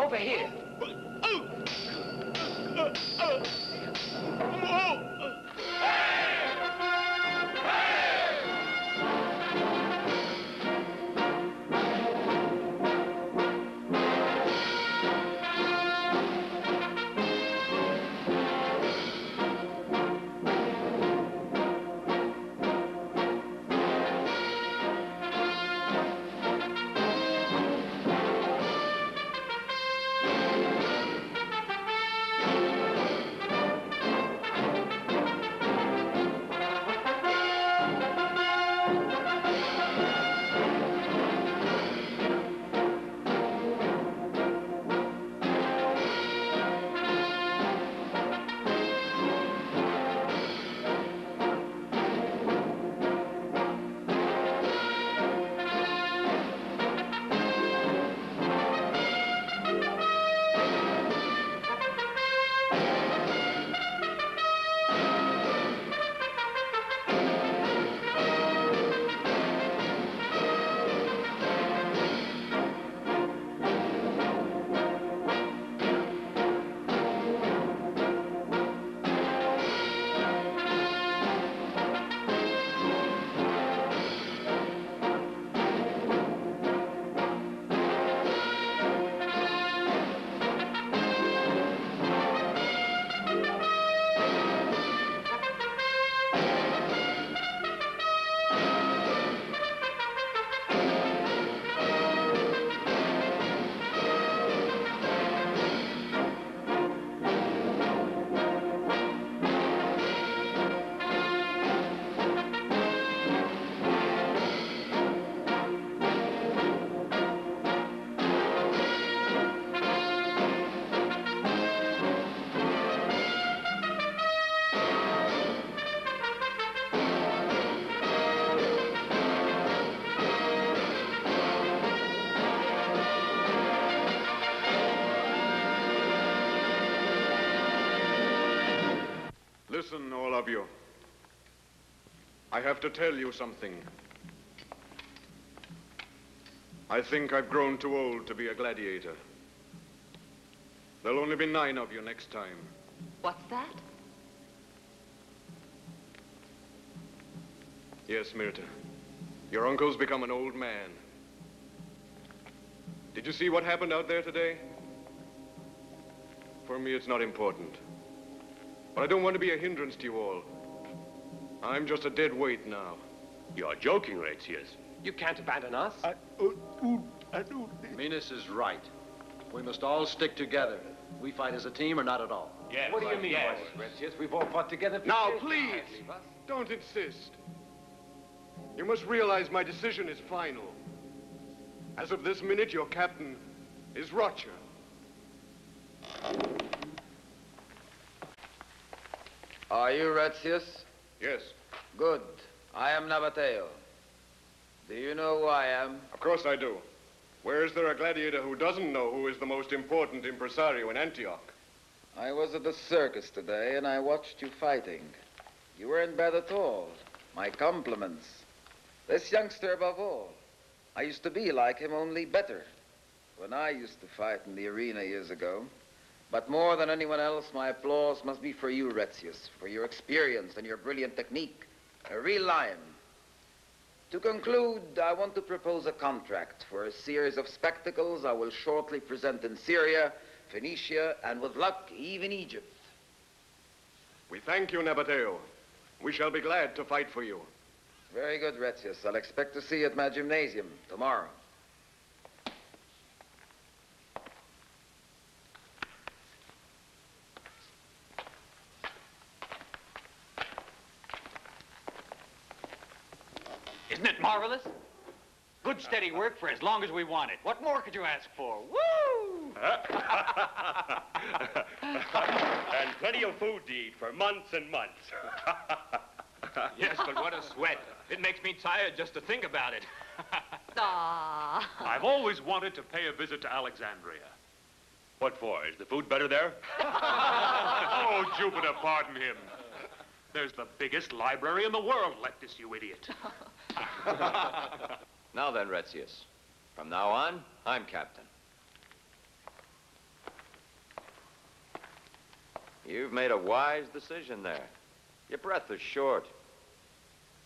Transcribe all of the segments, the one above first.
Over here. Listen, all of you. I have to tell you something. I think I've grown too old to be a gladiator. There'll only be 9 of you next time. What's that? Yes, Myrta. Your uncle's become an old man. Did you see what happened out there today? For me, it's not important. But I don't want to be a hindrance to you all. I'm just a dead weight now. You're joking, Rexius. You can't abandon us. Minas is right. We must all stick together. We fight as a team or not at all. Yes. What do you mean, yes. Rexius? We've all fought together for Now, years. please, don't insist. You must realize my decision is final. As of this minute, your captain is Roger. Are you Rexius? Yes, Good. I am Nabateo. Do you know who I am? of course I do. Where is there a gladiator who doesn't know who is the most important impresario in Antioch? I was at the circus today and I watched you fighting. You weren't bad at all. My compliments. This youngster above all. I used to be like him, only better. When I used to fight in the arena years ago. But more than anyone else, my applause must be for you, Rexius, for your experience and your brilliant technique. A real lion. To conclude, I want to propose a contract for a series of spectacles I will shortly present in Syria, Phoenicia, and with luck, even Egypt. We thank you, Nabateo. We shall be glad to fight for you. Very good, Rexius. I'll expect to see you at my gymnasium tomorrow. Isn't it marvelous? Good, steady work for as long as we want it. What more could you ask for? Woo! And plenty of food to eat for months and months. Yes, but what a sweat. It makes me tired just to think about it. Ah. I've always wanted to pay a visit to Alexandria. What for? Is the food better there? Oh, Jupiter, pardon him. There's the biggest library in the world, Leptis, you idiot. Now then, Rexius, from now on, I'm captain. You've made a wise decision there. Your breath is short.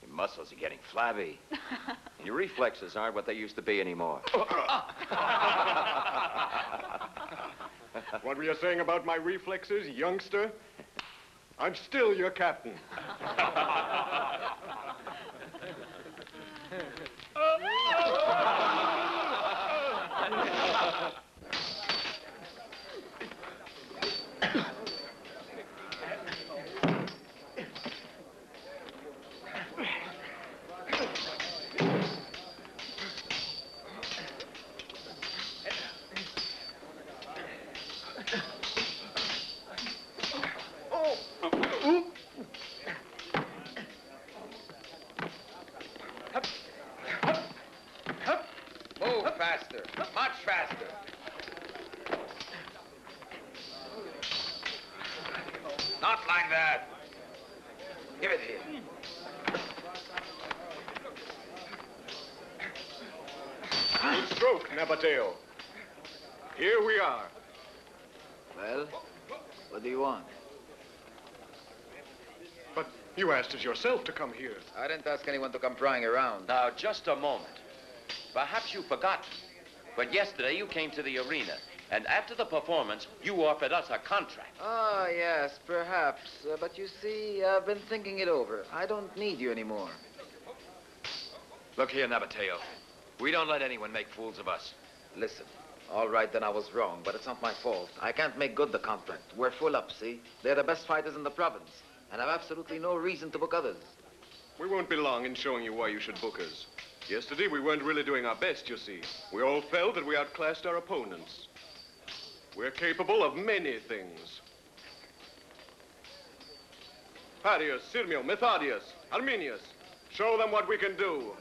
Your muscles are getting flabby. And your reflexes aren't what they used to be anymore. What were you saying about my reflexes, youngster? I'm still your captain. Move faster. Much faster. Not like that. Give it here. Good stroke, Nabateo. Here we are. Well, what do you want? But you asked us yourself to come here. I didn't ask anyone to come prying around. Now, just a moment. Perhaps you forgot. But yesterday you came to the arena, and after the performance, you offered us a contract. Ah, yes, perhaps. But you see, I've been thinking it over. I don't need you anymore. Look here, Nabateo. We don't let anyone make fools of us. Listen, all right, then I was wrong, but it's not my fault. I can't make good the contract. We're full up, see? They're the best fighters in the province, and I've absolutely no reason to book others. We won't be long in showing you why you should book us. Yesterday, we weren't really doing our best, you see. We all felt that we outclassed our opponents. We're capable of many things. Parius, Sirmio, Methodius, Arminius, show them what we can do.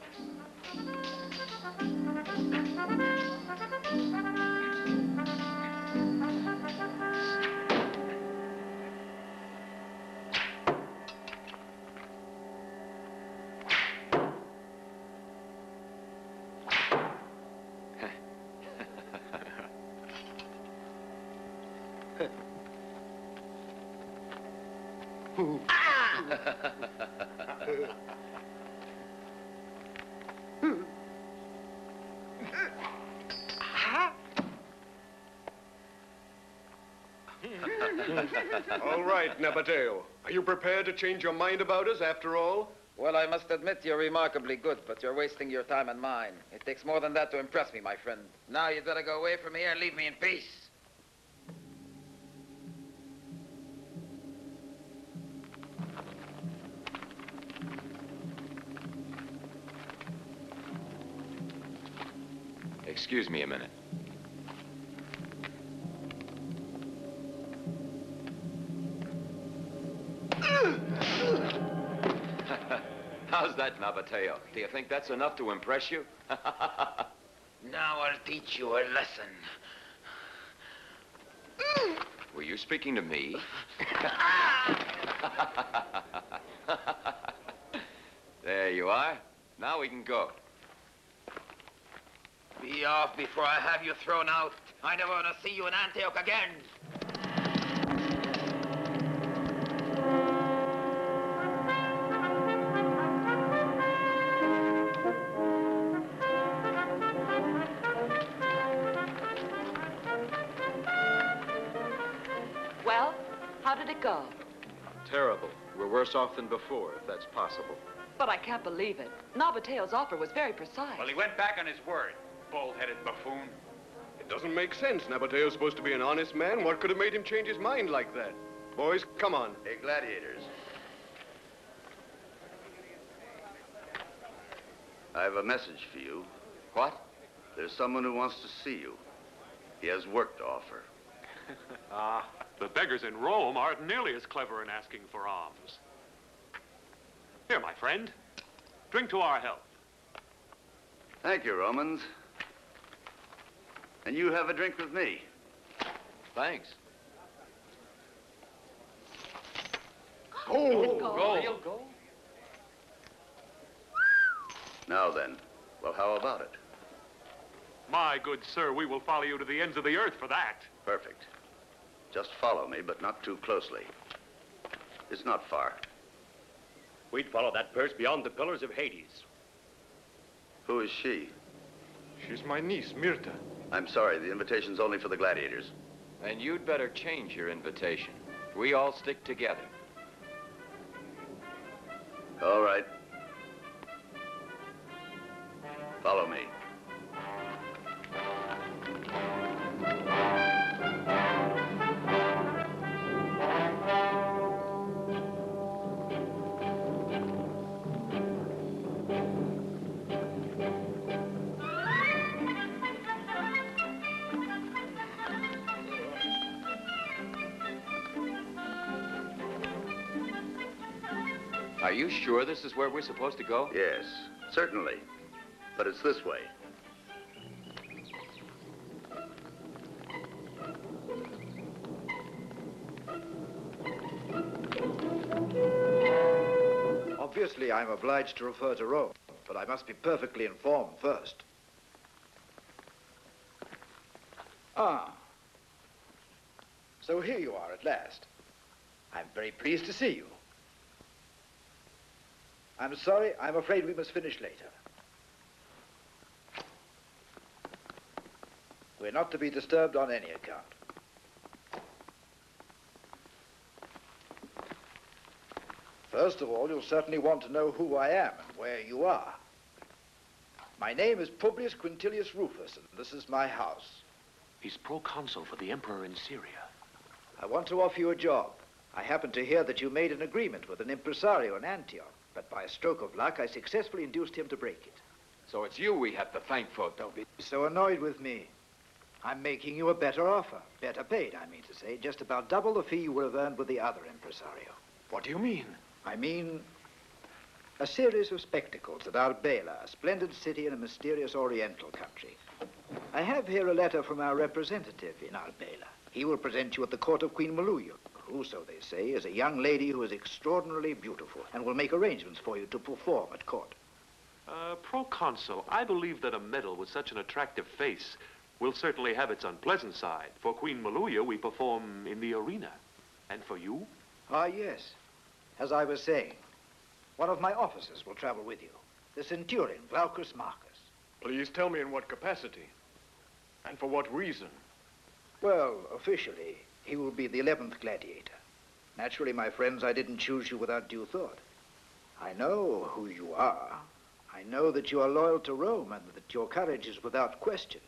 All right, Nabateo. Are you prepared to change your mind about us after all? Well, I must admit you're remarkably good, but you're wasting your time and mine. It takes more than that to impress me, my friend. Now you'd better go away from here and leave me in peace. Excuse me a minute. How's that, Nabateo? Do you think that's enough to impress you? Now I'll teach you a lesson. Were you speaking to me? There you are. Now we can go. Be off before I have you thrown out. I never want to see you in Antioch again. Well, how did it go? Terrible. We're worse off than before, if that's possible. But I can't believe it. Nabateo's offer was very precise. Well, he went back on his word, bull-headed buffoon. It doesn't make sense. Nabateo's supposed to be an honest man. What could have made him change his mind like that? Boys, come on. Hey, Gladiators. I have a message for you. What? There's someone who wants to see you. He has work to offer. The beggars in Rome aren't nearly as clever in asking for alms. Here, my friend. Drink to our health. Thank you, Romans. And you have a drink with me. Thanks. Go! Go. Now then, well, how about it? My good sir, we will follow you to the ends of the earth for that. Perfect. Just follow me, but not too closely. It's not far. We'd follow that purse beyond the pillars of Hades. Who is she? She's my niece, Myrta. I'm sorry, the invitation's only for the gladiators. And you'd better change your invitation. We all stick together. All right. Follow me. Are you sure this is where we're supposed to go? Yes, certainly. But it's this way. Obviously, I'm obliged to refer to Rome, but I must be perfectly informed first. Ah. So here you are at last. I'm very pleased to see you. I'm sorry, I'm afraid we must finish later. We're not to be disturbed on any account. First of all, you'll certainly want to know who I am and where you are. My name is Publius Quintilius Rufus, and this is my house. He's proconsul for the emperor in Syria. I want to offer you a job. I happen to hear that you made an agreement with an impresario in Antioch, but by a stroke of luck, I successfully induced him to break it. So it's you we have to thank for. Don't be so annoyed with me. I'm making you a better offer. Better paid, I mean to say. Just about double the fee you would have earned with the other impresario. What do you mean? I mean a series of spectacles at Arbela, a splendid city in a mysterious oriental country. I have here a letter from our representative in Arbela. He will present you at the court of Queen Maluya, who, so they say, is a young lady who is extraordinarily beautiful and will make arrangements for you to perform at court. Proconsul, I believe that a medal with such an attractive face will certainly have its unpleasant side. For Queen Maluya, we perform in the arena. And for you? Ah, yes. As I was saying, one of my officers will travel with you, the centurion, Glaucus Marcus. Please tell me in what capacity, and for what reason. Well, officially, he will be the 11th gladiator. Naturally, my friends, I didn't choose you without due thought. I know who you are. I know that you are loyal to Rome and that your courage is without question.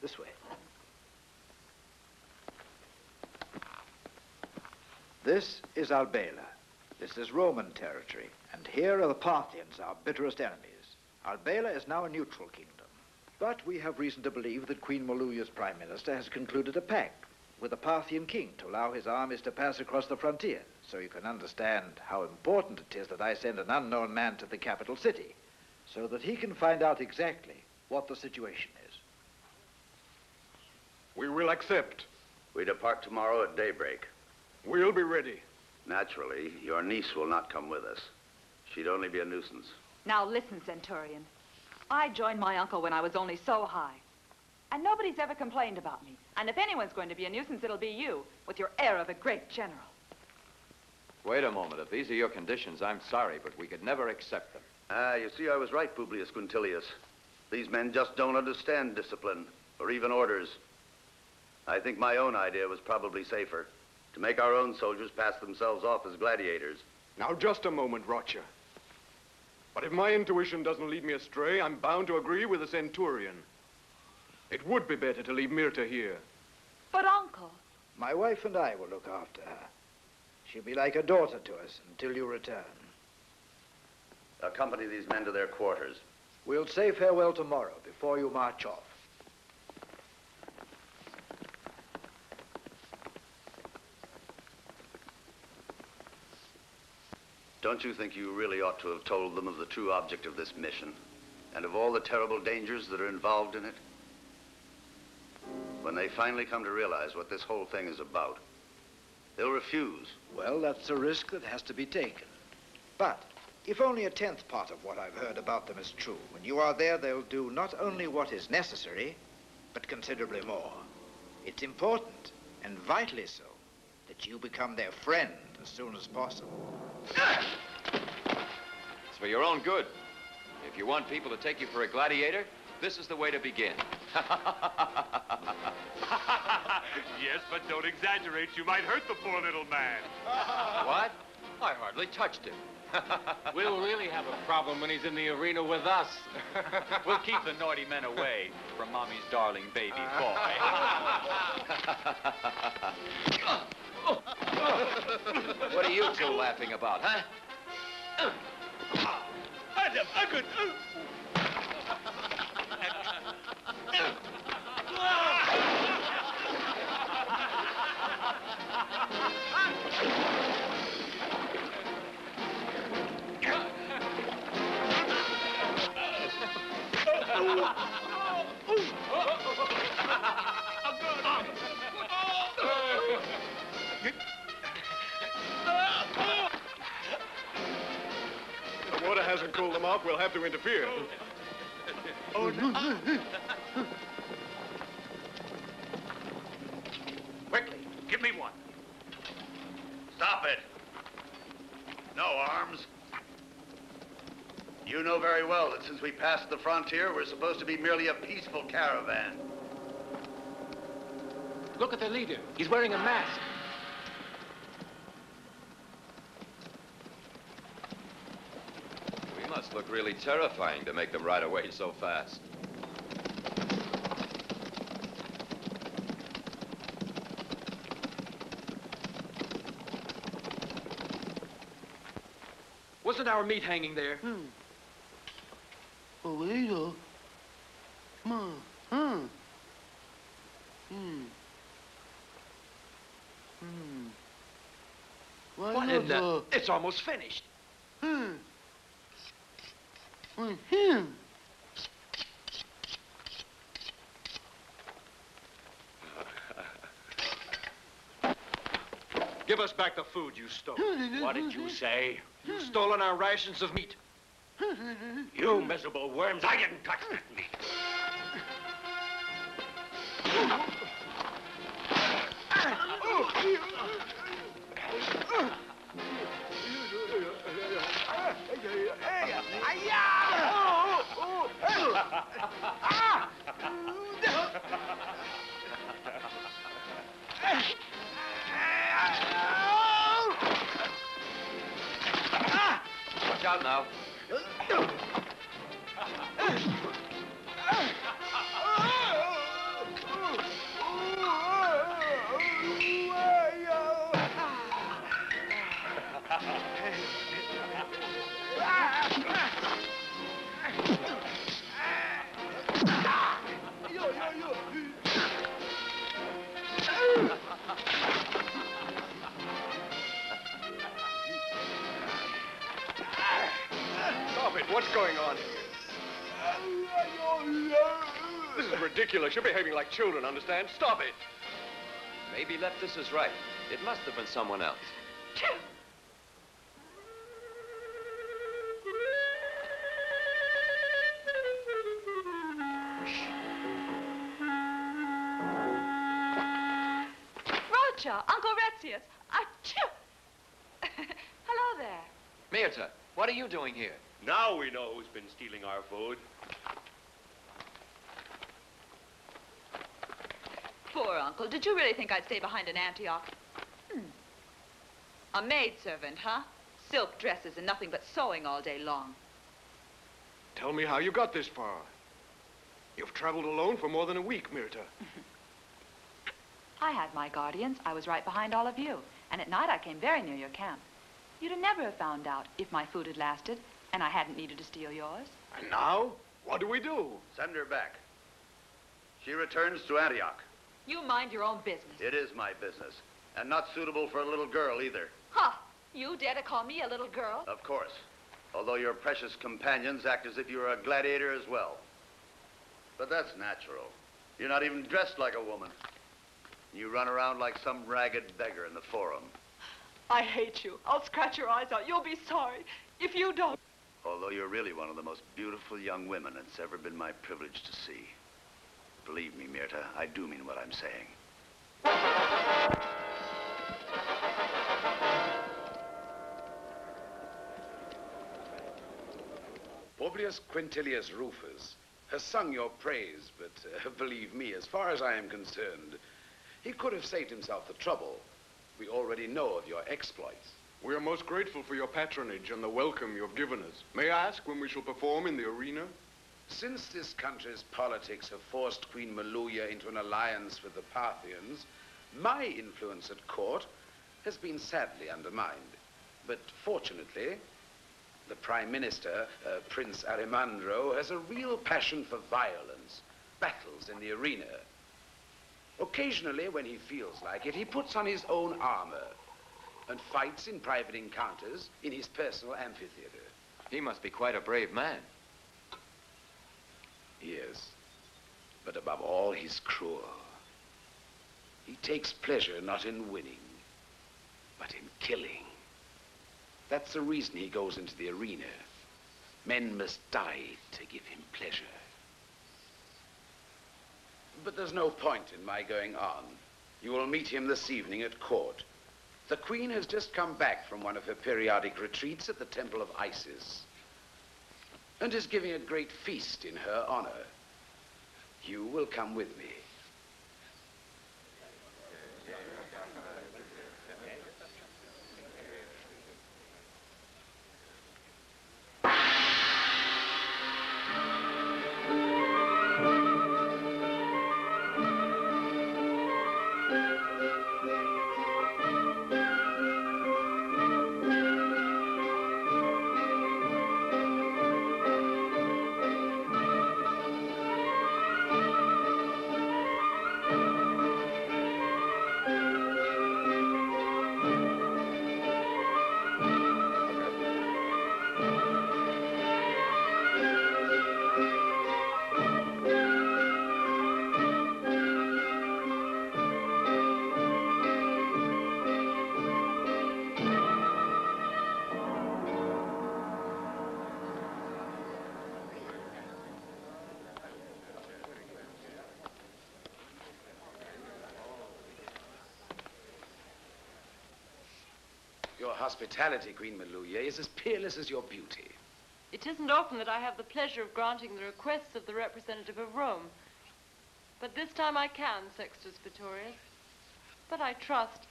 This way. This is Arbela. This is Roman territory, and here are the Parthians, our bitterest enemies. Arbela is now a neutral kingdom. But we have reason to believe that Queen Maluya's prime minister has concluded a pact with the Parthian king to allow his armies to pass across the frontier. So you can understand how important it is that I send an unknown man to the capital city, so that he can find out exactly what the situation is. We will accept. We depart tomorrow at daybreak. We'll be ready. Naturally, your niece will not come with us. She'd only be a nuisance. Now listen, Centurion. I joined my uncle when I was only so high. And nobody's ever complained about me. And if anyone's going to be a nuisance, it'll be you, with your air of a great general. Wait a moment. If these are your conditions, I'm sorry, but we could never accept them. Ah, you see, I was right, Publius Quintilius. These men just don't understand discipline, or even orders. I think my own idea was probably safer. To make our own soldiers pass themselves off as gladiators. Now, just a moment, Roger. But if my intuition doesn't lead me astray, I'm bound to agree with the centurion. It would be better to leave Myrta here. But, Uncle... My wife and I will look after her. She'll be like a daughter to us until you return. Accompany these men to their quarters. We'll say farewell tomorrow before you march off. Don't you think you really ought to have told them of the true object of this mission? And of all the terrible dangers that are involved in it? When they finally come to realize what this whole thing is about, they'll refuse. Well, that's a risk that has to be taken. But if only a 10th part of what I've heard about them is true, when you are there, they'll do not only what is necessary, but considerably more. It's important and vitally so, that you become their friend as soon as possible. It's for your own good. If you want people to take you for a gladiator, this is the way to begin. Yes, but don't exaggerate. You might hurt the poor little man. What? I hardly touched him. We'll really have a problem when he's in the arena with us. We'll keep the naughty men away from Mommy's darling baby boy. What are you two laughing about, huh? Adam, I could... If the water hasn't cooled them off, we'll have to interfere. Oh, no. Quickly, give me one. Stop it. No arms. You know very well that since we passed the frontier, we're supposed to be merely a peaceful caravan. Look at the leader. He's wearing a mask. We must look really terrifying to make them ride away so fast. Wasn't our meat hanging there? Oh, wait up. Come on. What in the... It's almost finished. Give us back the food you stole. What did you say? You've stolen our rations of meat. You miserable worms, I didn't touch that meat. Watch out now. Stop it. What's going on here? This is ridiculous. You're behaving like children, understand? Stop it. Maybe Leptis is right. It must have been someone else. Rocha, Uncle Retzius. Achoo! Hello there. Myrta, what are you doing here? Now we know who's been stealing our food. Poor Uncle. Did you really think I'd stay behind in Antioch? A maidservant, huh? Silk dresses and nothing but sewing all day long. Tell me how you got this far. You've traveled alone for more than a week, Myrta. I had my guardians. I was right behind all of you. And at night I came very near your camp. You'd have never have found out if my food had lasted and I hadn't needed to steal yours. And now, what do we do? Send her back. She returns to Antioch. You mind your own business. It is my business, and not suitable for a little girl either. Ha! You dare to call me a little girl? Of course. Although your precious companions act as if you were a gladiator as well. But that's natural. You're not even dressed like a woman. You run around like some ragged beggar in the forum. I hate you. I'll scratch your eyes out. You'll be sorry if you don't. Although you're really one of the most beautiful young women it's ever been my privilege to see. Believe me, Myrta, I do mean what I'm saying. Publius Quintilius Rufus has sung your praise, but believe me, as far as I am concerned, he could have saved himself the trouble. We already know of your exploits. We are most grateful for your patronage and the welcome you have given us. May I ask when we shall perform in the arena? Since this country's politics have forced Queen Maluya into an alliance with the Parthians, my influence at court has been sadly undermined. But fortunately, the Prime Minister, Prince Arimandro, has a real passion for violence, battles in the arena. Occasionally, when he feels like it, he puts on his own armor and fights in private encounters in his personal amphitheater. He must be quite a brave man. Yes, but above all, he's cruel. He takes pleasure not in winning, but in killing. That's the reason he goes into the arena. Men must die to give him pleasure. But there's no point in my going on. You will meet him this evening at court. The Queen has just come back from one of her periodic retreats at the Temple of Isis and is giving a great feast in her honor. You will come with me. Your hospitality, Queen Maluya, is as peerless as your beauty. It isn't often that I have the pleasure of granting the requests of the representative of Rome. But this time I can, Sextus Vittorius. But I trust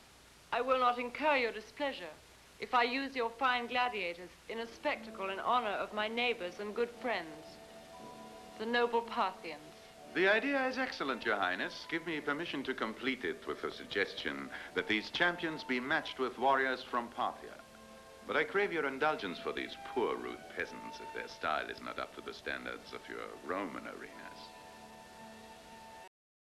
I will not incur your displeasure if I use your fine gladiators in a spectacle in honor of my neighbors and good friends, the noble Parthians. The idea is excellent, Your Highness. Give me permission to complete it with a suggestion that these champions be matched with warriors from Parthia. But I crave your indulgence for these poor, rude peasants if their style is not up to the standards of your Roman arena.